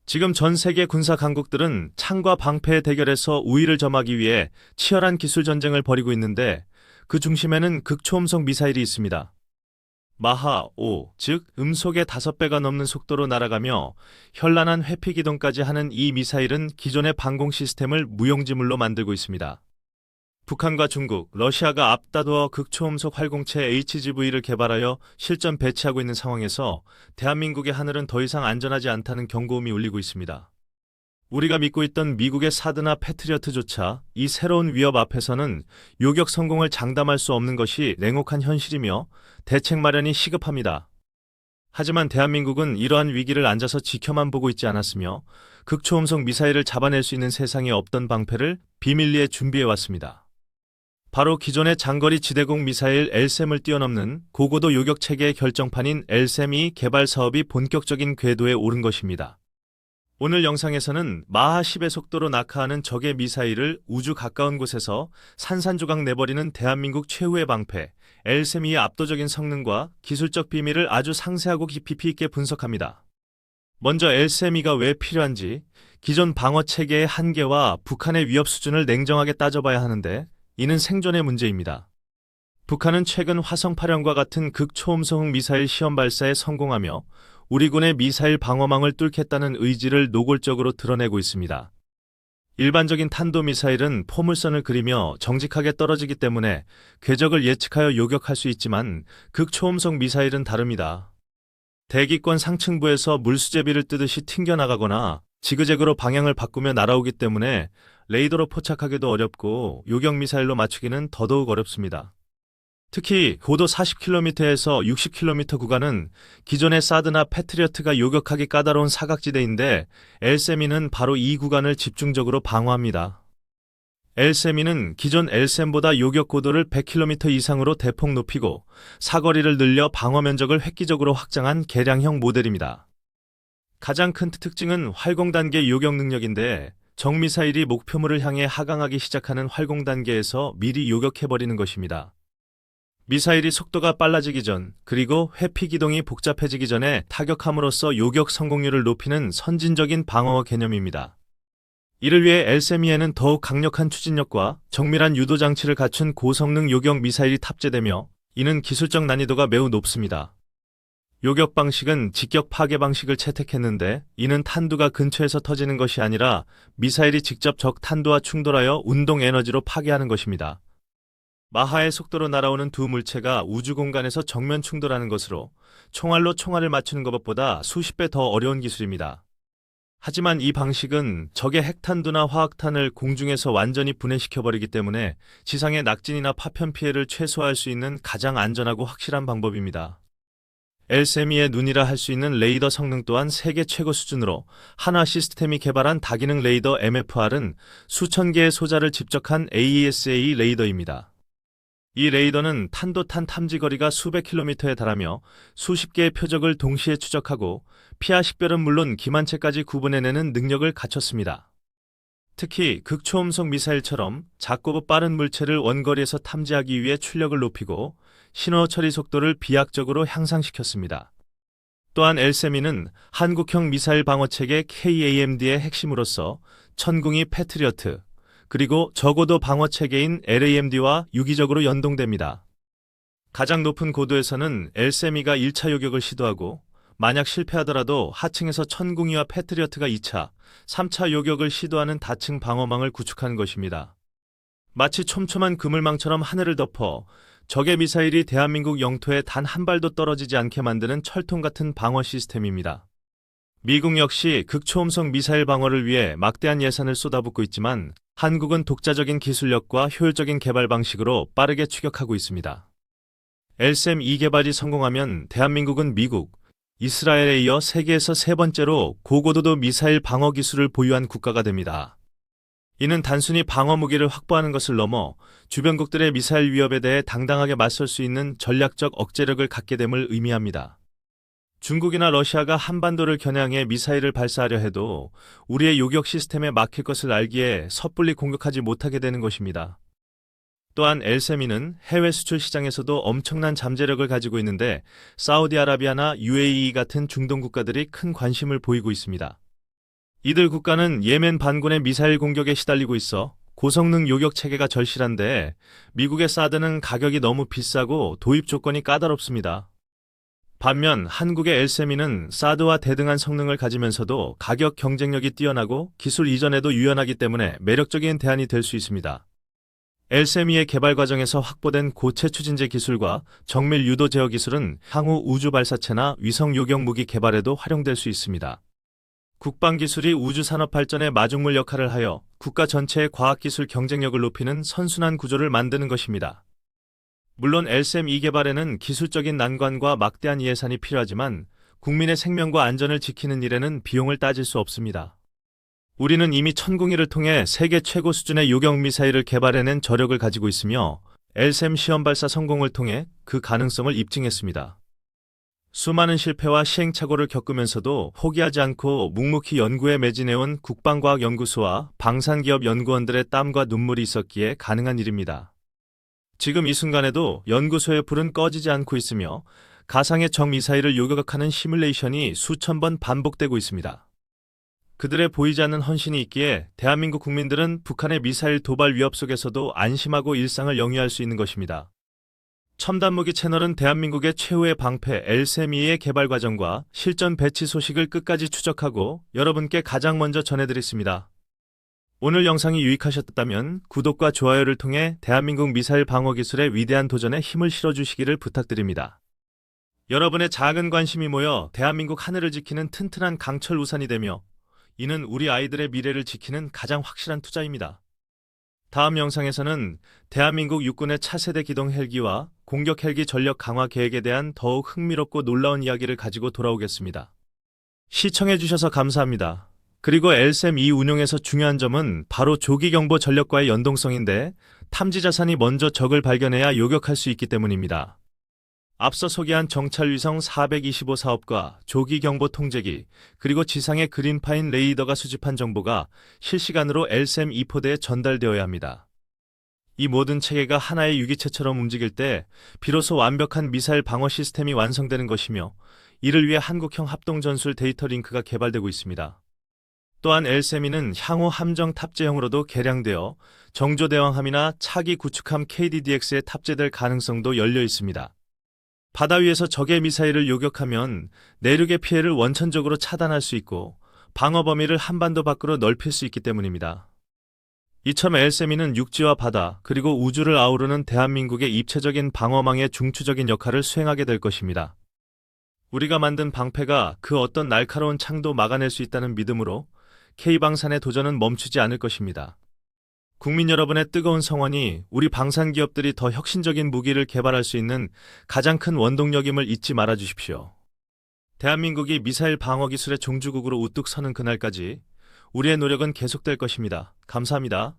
지금 전 세계 군사 강국들은 창과 방패의 대결에서 우위를 점하기 위해 치열한 기술 전쟁을 벌이고 있는데 그 중심에는 극초음속 미사일이 있습니다. 마하 5, 즉 음속의 5배가 넘는 속도로 날아가며 현란한 회피 기동까지 하는 이 미사일은 기존의 방공 시스템을 무용지물로 만들고 있습니다. 북한과 중국, 러시아가 앞다투어 극초음속 활공체 HGV를 개발하여 실전 배치하고 있는 상황에서 대한민국의 하늘은 더 이상 안전하지 않다는 경고음이 울리고 있습니다. 우리가 믿고 있던 미국의 사드나 패트리어트조차 이 새로운 위협 앞에서는 요격 성공을 장담할 수 없는 것이 냉혹한 현실이며 대책 마련이 시급합니다. 하지만 대한민국은 이러한 위기를 앉아서 지켜만 보고 있지 않았으며 극초음속 미사일을 잡아낼 수 있는 세상에 없던 방패를 비밀리에 준비해왔습니다. 바로 기존의 장거리 지대공 미사일 LSAM을 뛰어넘는 고고도 요격 체계의 결정판인 LSAM-2 개발 사업이 본격적인 궤도에 오른 것입니다. 오늘 영상에서는 마하 10의 속도로 낙하하는 적의 미사일을 우주 가까운 곳에서 산산조각 내버리는 대한민국 최후의 방패 LSAM-2의 압도적인 성능과 기술적 비밀을 아주 상세하고 깊이 있게 분석합니다. 먼저 LSAM-2가 왜 필요한지, 기존 방어 체계의 한계와 북한의 위협 수준을 냉정하게 따져봐야 하는데 이는 생존의 문제입니다. 북한은 최근 화성 8형과 같은 극초음속 미사일 시험 발사에 성공하며 우리 군의 미사일 방어망을 뚫겠다는 의지를 노골적으로 드러내고 있습니다. 일반적인 탄도미사일은 포물선을 그리며 정직하게 떨어지기 때문에 궤적을 예측하여 요격할 수 있지만 극초음속 미사일은 다릅니다. 대기권 상층부에서 물수제비를 뜨듯이 튕겨나가거나 지그재그로 방향을 바꾸며 날아오기 때문에 레이더로 포착하기도 어렵고 요격 미사일로 맞추기는 더더욱 어렵습니다. 특히 고도 40km에서 60km 구간은 기존의 사드나 패트리어트가 요격하기 까다로운 사각지대인데 LSAM-2는 바로 이 구간을 집중적으로 방어합니다. LSAM-2는 기존 LSAM보다 요격 고도를 100km 이상으로 대폭 높이고 사거리를 늘려 방어 면적을 획기적으로 확장한 개량형 모델입니다. 가장 큰 특징은 활공 단계 요격 능력인데 적미사일이 목표물을 향해 하강하기 시작하는 활공 단계에서 미리 요격해버리는 것입니다. 미사일이 속도가 빨라지기 전, 그리고 회피 기동이 복잡해지기 전에 타격함으로써 요격 성공률을 높이는 선진적인 방어 개념입니다. 이를 위해 LSAM-2에는 더욱 강력한 추진력과 정밀한 유도 장치를 갖춘 고성능 요격 미사일이 탑재되며 이는 기술적 난이도가 매우 높습니다. 요격 방식은 직격 파괴 방식을 채택했는데 이는 탄두가 근처에서 터지는 것이 아니라 미사일이 직접 적 탄두와 충돌하여 운동 에너지로 파괴하는 것입니다. 마하의 속도로 날아오는 두 물체가 우주 공간에서 정면 충돌하는 것으로 총알로 총알을 맞추는 것보다 수십 배 더 어려운 기술입니다. 하지만 이 방식은 적의 핵탄두나 화학탄을 공중에서 완전히 분해시켜버리기 때문에 지상의 낙진이나 파편 피해를 최소화할 수 있는 가장 안전하고 확실한 방법입니다. LSAM-2의 눈이라 할 수 있는 레이더 성능 또한 세계 최고 수준으로 한화 시스템이 개발한 다기능 레이더 MFR은 수천 개의 소자를 집적한 AESA 레이더입니다. 이 레이더는 탄도탄 탐지 거리가 수백 킬로미터에 달하며 수십 개의 표적을 동시에 추적하고 피하 식별은 물론 기만체까지 구분해내는 능력을 갖췄습니다. 특히 극초음속 미사일처럼 작고 빠른 물체를 원거리에서 탐지하기 위해 출력을 높이고 신호 처리 속도를 비약적으로 향상시켰습니다. 또한 LSAM-2는 한국형 미사일 방어체계 KAMD의 핵심으로서 천궁이 패트리어트, 그리고 저고도 방어체계인 LAMD와 유기적으로 연동됩니다. 가장 높은 고도에서는 LSAM-2가 1차 요격을 시도하고 만약 실패하더라도 하층에서 천궁이와 패트리어트가 2차, 3차 요격을 시도하는 다층 방어망을 구축하는 것입니다. 마치 촘촘한 그물망처럼 하늘을 덮어 적의 미사일이 대한민국 영토에 단 한 발도 떨어지지 않게 만드는 철통 같은 방어 시스템입니다. 미국 역시 극초음속 미사일 방어를 위해 막대한 예산을 쏟아붓고 있지만 한국은 독자적인 기술력과 효율적인 개발 방식으로 빠르게 추격하고 있습니다. LSAM-2 개발이 성공하면 대한민국은 미국, 이스라엘에 이어 세계에서 세 번째로 고고도도 미사일 방어 기술을 보유한 국가가 됩니다. 이는 단순히 방어 무기를 확보하는 것을 넘어 주변국들의 미사일 위협에 대해 당당하게 맞설 수 있는 전략적 억제력을 갖게 됨을 의미합니다. 중국이나 러시아가 한반도를 겨냥해 미사일을 발사하려 해도 우리의 요격 시스템에 막힐 것을 알기에 섣불리 공격하지 못하게 되는 것입니다. 또한 LSAM-2는 해외 수출 시장에서도 엄청난 잠재력을 가지고 있는데 사우디아라비아나 UAE 같은 중동 국가들이 큰 관심을 보이고 있습니다. 이들 국가는 예멘 반군의 미사일 공격에 시달리고 있어 고성능 요격 체계가 절실한데 미국의 사드는 가격이 너무 비싸고 도입 조건이 까다롭습니다. 반면 한국의 엘세미는 사드와 대등한 성능을 가지면서도 가격 경쟁력이 뛰어나고 기술 이전에도 유연하기 때문에 매력적인 대안이 될 수 있습니다. 엘세미의 개발 과정에서 확보된 고체 추진제 기술과 정밀 유도 제어 기술은 향후 우주 발사체나 위성 요격 무기 개발에도 활용될 수 있습니다. 국방 기술이 우주 산업 발전의 마중물 역할을 하여 국가 전체의 과학기술 경쟁력을 높이는 선순환 구조를 만드는 것입니다. 물론 LSM-2 개발에는 기술적인 난관과 막대한 예산이 필요하지만 국민의 생명과 안전을 지키는 일에는 비용을 따질 수 없습니다. 우리는 이미 천궁이를 통해 세계 최고 수준의 요격 미사일을 개발해낸 저력을 가지고 있으며 LSM 시험 발사 성공을 통해 그 가능성을 입증했습니다. 수많은 실패와 시행착오를 겪으면서도 포기하지 않고 묵묵히 연구에 매진해온 국방과학연구소와 방산기업 연구원들의 땀과 눈물이 있었기에 가능한 일입니다. 지금 이 순간에도 연구소의 불은 꺼지지 않고 있으며 가상의 적 미사일을 요격하는 시뮬레이션이 수천 번 반복되고 있습니다. 그들의 보이지 않는 헌신이 있기에 대한민국 국민들은 북한의 미사일 도발 위협 속에서도 안심하고 일상을 영위할 수 있는 것입니다. 첨단무기 채널은 대한민국의 최후의 방패 LSM-2의 개발 과정과 실전 배치 소식을 끝까지 추적하고 여러분께 가장 먼저 전해드리겠습니다. 오늘 영상이 유익하셨다면 구독과 좋아요를 통해 대한민국 미사일 방어 기술의 위대한 도전에 힘을 실어주시기를 부탁드립니다. 여러분의 작은 관심이 모여 대한민국 하늘을 지키는 튼튼한 강철 우산이 되며 이는 우리 아이들의 미래를 지키는 가장 확실한 투자입니다. 다음 영상에서는 대한민국 육군의 차세대 기동 헬기와 공격 헬기 전력 강화 계획에 대한 더욱 흥미롭고 놀라운 이야기를 가지고 돌아오겠습니다. 시청해주셔서 감사합니다. 그리고 LSM-2 운용에서 중요한 점은 바로 조기경보 전력과의 연동성인데 탐지 자산이 먼저 적을 발견해야 요격할 수 있기 때문입니다. 앞서 소개한 정찰위성 425 사업과 조기경보 통제기, 그리고 지상의 그린파인 레이더가 수집한 정보가 실시간으로 LSM-2 포대에 전달되어야 합니다. 이 모든 체계가 하나의 유기체처럼 움직일 때 비로소 완벽한 미사일 방어 시스템이 완성되는 것이며 이를 위해 한국형 합동전술 데이터 링크가 개발되고 있습니다. 또한 LSM-2는 향후 함정 탑재형으로도 개량되어 정조대왕함이나 차기 구축함 KDDX에 탑재될 가능성도 열려 있습니다. 바다 위에서 적의 미사일을 요격하면 내륙의 피해를 원천적으로 차단할 수 있고 방어 범위를 한반도 밖으로 넓힐 수 있기 때문입니다. 이처럼 LSM-2는 육지와 바다 그리고 우주를 아우르는 대한민국의 입체적인 방어망의 중추적인 역할을 수행하게 될 것입니다. 우리가 만든 방패가 그 어떤 날카로운 창도 막아낼 수 있다는 믿음으로 K방산의 도전은 멈추지 않을 것입니다. 국민 여러분의 뜨거운 성원이 우리 방산 기업들이 더 혁신적인 무기를 개발할 수 있는 가장 큰 원동력임을 잊지 말아 주십시오. 대한민국이 미사일 방어 기술의 종주국으로 우뚝 서는 그날까지 우리의 노력은 계속될 것입니다. 감사합니다.